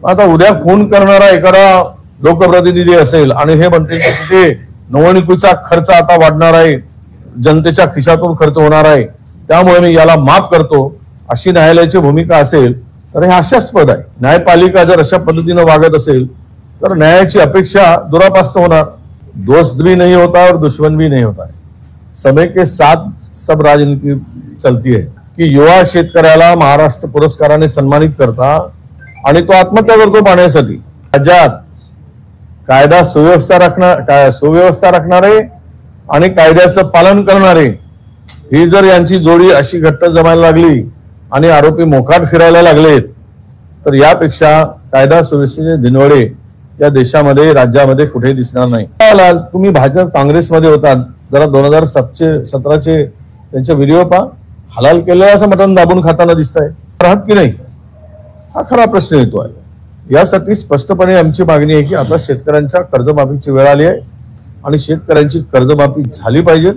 आता उद्या खून करणारा एखादा लोकप्रतिनिधी असेल आणि हे म्हणते की तिथे निवडणुकीचा खर्च आता वाढणार आहे, जनतेच्या खिशातून खर्च होणार आहे, त्यामुळे मी याला माफ करतो, अशी न्यायालयाची भूमिका असेल तर हे हास्यास्पद आहे। न्यायपालिका जर अशा पद्धतीने वागत असेल तर न्यायाची अपेक्षा दुरापास्त होणार। दोस्त भी नहीं होता और दुश्मन भी नहीं होता है, समय के साथ सब राजनीति चलती है की युवा शेतकऱ्याला महाराष्ट्र पुरस्काराने सन्मानित करता आणि तो आत्महत्या करतो पाण्यासाठी। राज्यात कायदा सुव्यवस्था राखणारे आणि कायद्याचं पालन करणारे ही जर यांची जोडी अशी घट्ट जमायला लागली आणि आरोपी मोकाट फिरायला लागलेत तर यापेक्षा कायदा सुव्यवस्थेचे दिनवडे या देशामध्ये राज्यामध्ये कुठेही दिसणार नाही। तुम्ही भाजप काँग्रेसमध्ये होतात, जरा 2017चे त्यांचे व्हिडिओ पहा, हलाल केलेलं असं मटण दाबून खाताना दिसतंय, राहत की नाही हा खरा प्रश्न येतो आहे। यासाठी स्पष्टपणे आमची मागणी आहे की आता शेतकऱ्यांच्या कर्जमाफीची वेळ आली आहे आणि शेतकऱ्यांची कर्जमाफी झाली पाहिजे,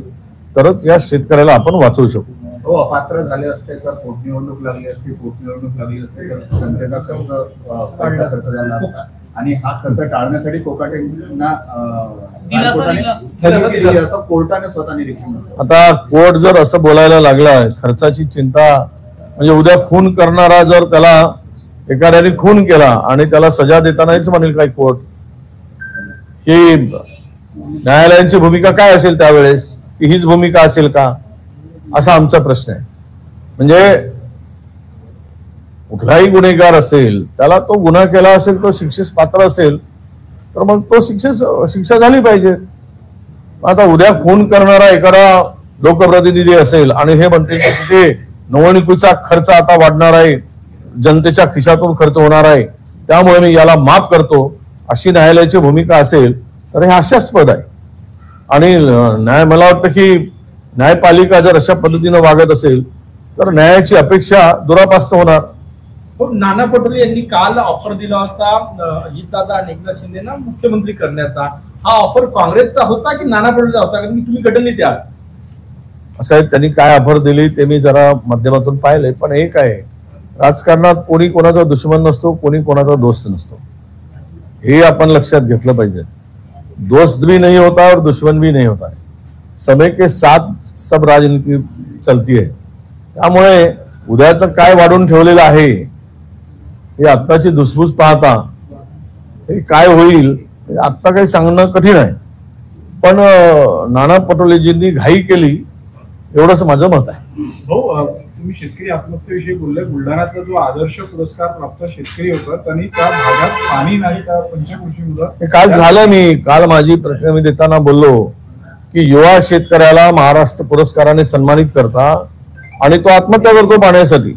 तरच या शेतकऱ्याला आपण वाचवू शकू। हो, अपात्र झाले असते तर पोटनिवडणूक लागली असते, पोटनिवडणूक लागली असते तर जनतेचा पैसा खर्च झाला असता आणि हा खर्च टाळण्यासाठी कोकाटेंना स्थगिती दिली असं कोर्टाने स्वतः निरीक्षण। आता कोर्ट जर असं बोलायला लागला, खर्चाची चिंता म्हणजे उद्या खून करणारा जर त्याला एखाद्याने खून केला आणि त्याला सजा देतानाच म्हणेल काय कोर्ट की न्यायालयाची भूमिका काय असेल त्यावेळेस, की हीच भूमिका असेल का, असा आमचा प्रश्न आहे। म्हणजे कुठलाही गुन्हेगार असेल त्याला तो गुन्हा केला असेल, तो शिक्षेस पात्र असेल तर मग तो शिक्षा झाली पाहिजे। आता उद्या खून करणारा एखादा लोकप्रतिनिधी असेल आणि हे म्हणते की तिथे निवडणुकीचा खर्च आता वाढणार आहे, जनतेच्या खिशातून खर्च होणार आहे, त्यामुळे मी याला माफ करतो, अशी न्यायालयाची भूमिका असेल तर हे हास्यास्पद आहे। आणि मला वाटतं की न्यायपालिका जर अशा पद्धतीने वागत असेल तर न्यायाची अपेक्षा दुरापास्त होणार। नाना पटोले यांनी काल ऑफर दिला होता अजितदादा आणि एकनाथ शिंदेना मुख्यमंत्री करण्याचा, हा ऑफर काँग्रेसचा होता की नाना पटोलेचा होता, कारण की तुम्ही गटनेते आहात। साहेब त्यांनी काय ऑफर दिली ते मी जरा माध्यमातून पाहिले, पण एक आहे, राजकारणात कोणी कोणाचा दुश्मन नसतो, कोणी कोणाचा दोस्त नसतो, हे आपण लक्षात घेतलं पाहिजे। दोस्त भी नहीं होता और दुश्मन भी नहीं होता है, समय के साथ सब राजनीति चलती है। त्यामुळे उद्याचं काय वाढून ठेवलेलं आहे हे आत्ताची धुसफूस पाहता हे काय होईल आत्ता काही सांगणं कठीण आहे, पण नाना पटोलेजींनी घाई केली एवढंच माझं मत आहे। हो, तुम्ही शेतकरी आत्महत्येविषयी बोलले, बुलढाण्यातला जो आदर्श पुरस्कार प्राप्त शेतकरी होता त्यांनी त्या भागात पाणी नाही, त्या पंचकृषी मुलं काल झालं, मी काल माझी प्रतिक्रिया देताना बोललो की युवा शेतकऱ्याला महाराष्ट्र पुरस्काराने सन्मानित करता आणि तो आत्महत्या करतो पाण्यासाठी।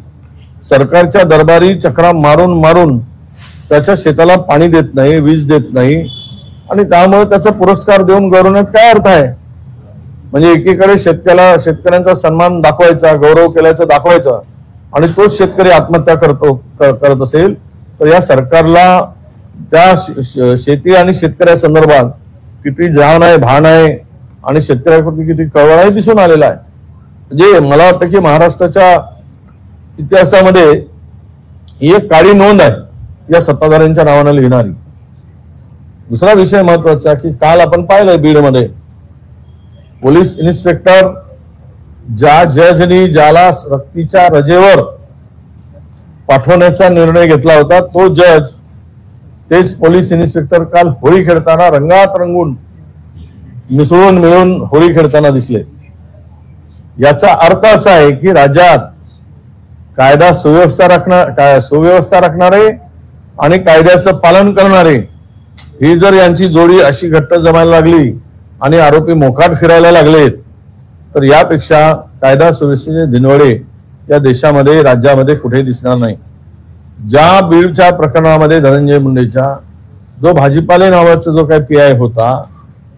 सरकारच्या दरबारी चक्रा मारून मारून त्याच्या शेताला पाणी देत नाही, वीज देत नाही आणि त्यामुळे त्याचा पुरस्कार देऊन गौरवण्यात काय अर्थ आहे? म्हणजे एकीकडे शेतकऱ्यांचा सन्मान दाखवायचा, गौरव केल्याचं दाखवायचा आणि तोच शेतकरी आत्महत्या करत असेल तर या सरकारला त्या शेती आणि शेतकऱ्या संदर्भात किती जाण आहे, भान आहे आणि शेतकऱ्याप्रती किती कळवळ आहे दिसून आलेला आहे। म्हणजे मला वाटतं की महाराष्ट्राच्या इतिहासामध्ये ही एक काळी नोंद आहे या सत्ताधाऱ्यांच्या नावानं लिहिणारी। दुसरा विषय महत्वाचा की काल आपण पाहिलंय बीडमध्ये पोलीस इन्स्पेक्टर ज्या जजनी ज्याला सक्तीच्या रजेवर पाठवण्याचा निर्णय घेतला होता तो जज तेच पोलीस इन्स्पेक्टर काल होळी खेळताना रंगात रंगून मिसळून मिळून होळी खेळताना दिसले। याचा अर्थ असा आहे की राज्यात कायदा सुव्यवस्था राखणारे आणि कायद्याचं पालन करणारे ही जर यांची जोडी अशी घट्ट जमायला लागली आणि आरोपी मोकाट फिरायला लागलेत तर यापेक्षा कायदा सुव्यवस्थेचे दिनवडे या देशामध्ये राज्यामध्ये कुठेही दिसणार नाही। ज्या बीडच्या प्रकरणामध्ये धनंजय मुंडेच्या जो भाजीपाले नावाचा जो काही PI होता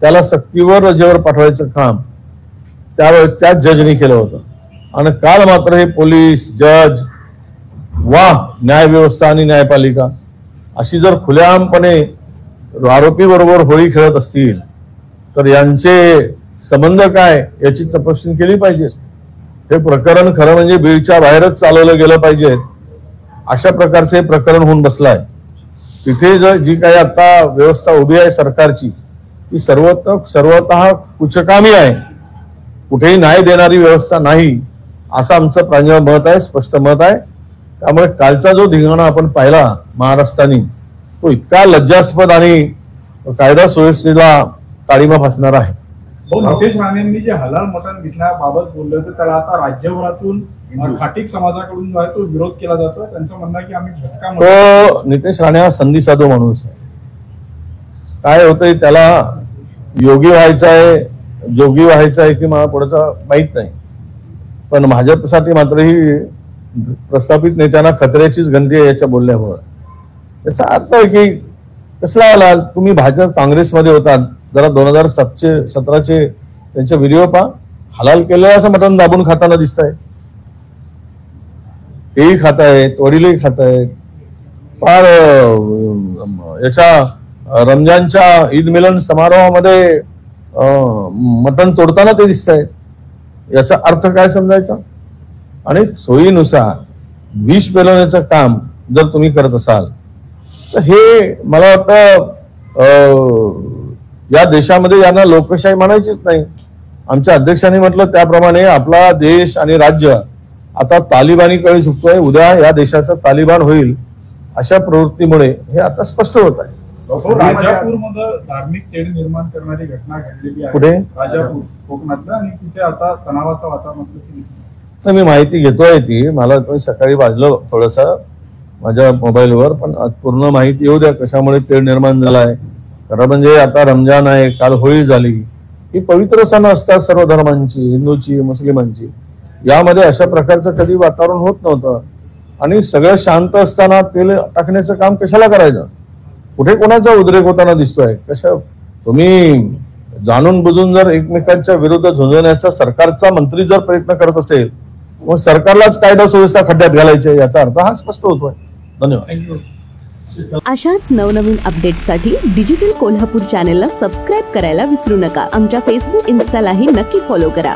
त्याला सक्तीवर रजेवर पाठवायचं काम त्यावेळेस त्या जजनी केलं होतं आणि काल मात्र हे पोलीस जज न्याय व्यवस्था आणि न्यायपालिका अशी जर खुलेआमपणे आरोपी बरोबर होळी खेळत असतील तर यांचे संबंध काय याची तपासणी केली पाहिजे। हे प्रकरण खरं म्हणजे बीडच्या बाहेरच चालवलं गेलं पाहिजे, अशा प्रकारचे प्रकरण होऊन बसलाय। तिथे जी काही आता व्यवस्था उभी आहे सरकारची ती सर्वतः कुचकामी आहे. कुठेही न्याय देणारी व्यवस्था नाही असं आमचं प्रांजळ मत आहे, स्पष्ट मत आहे. त्यामुळे कालचा जो धिंगाणा आपण पाहिला महाराष्ट्राने तो इतका लज्जास्पद आणि कायदा सुव्यवस्थेला काळीमा फासणार आहे. नितेश राणेंनी जे हलाल मटण घेतल्याबाबत बोलले होते त्याला आता राज्यभरातून खाटीक समाजाकडून जो आहे तो विरोध केला जातो. त्यांचं म्हणणं आहे की आम्ही झटका तो नितेश राणे हा संधी साधू माणूस आहे. काय होतंय त्याला योगी व्हायचा आहे, जोगी व्हायचा आहे की मला पुढचा माहित नाही. पण भाजपसाठी मात्र ही प्रस्थापित नेत्यांना खतऱ्याचीच गंधी आहे याच्या बोलल्यामुळे. याचा अर्थ आहे की कसला आला तुम्ही भाजप काँग्रेसमध्ये होतात, जरा 2017चे त्यांचे व्हिडिओ पहा. हलाल केलं असं मटण दाबून खाताना दिसत आहे. तेही खात आहेत, वडीलही खात आहेत. फार याच्या रमजानच्या ईद मिलन समारोहामध्ये मटण तोडताना ते दिसत आहेत. याचा अर्थ काय समजायचा? आणि सोयीनुसार विष पेलवण्याचं काम जर तुम्ही करत असाल तर हे मला वाटतं या देशामध्ये यांना लोकशाही म्हणायचीच नाही. आमच्या अध्यक्षांनी म्हटलं त्याप्रमाणे आपला देश आणि राज्य आता तालिबानीकडे झुकतोय. उद्या या देशाचं तालिबान होईल अशा प्रवृत्तीमुळे हे आता स्पष्ट होत आहे. राजापूरमध्ये धार्मिक तेढ निर्माण करणारी घटना घडलेली आहे. कुठे? राजापूर कोकणातलं. आणि तिथे आता तणावाचं वातावरण असल्याची तर मी माहिती घेतोय ती. मला तुम्ही सकाळी वाजलं थोडंसं माझ्या मोबाईलवर, पण आज पूर्ण माहिती येऊ द्या कशामुळे तेढ निर्माण झाला आहे. खरं म्हणजे आता रमजान आहे, काल होळी झाली. ही पवित्र सण असतात सर्व धर्मांची, हिंदूची, मुस्लिमांची. यामध्ये अशा प्रकारचं कधी वातावरण होत नव्हतं. आणि सगळं शांत असताना तेल टाकण्याचं काम कशाला करायचं? कुठे कोणाचा उद्रेक होताना दिसतोय? कशा तुम्ही जाणून बुजून जर एकमेकांच्या विरुद्ध झुंजण्याचा सरकारचा मंत्री जर प्रयत्न करत असेल मग सरकारलाच कायदा सुव्यवस्था खड्ड्यात घालायचे याचा अर्थ हा स्पष्ट होतोय. धन्यवाद. अशाच नवनवीन अपडेट्ससाठी डिजिटल कोल्हापूर चॅनेलला सबस्क्राईब करायला विसरू नका. आमच्या फेसबुक, इन्स्टालाही नक्की फॉलो करा.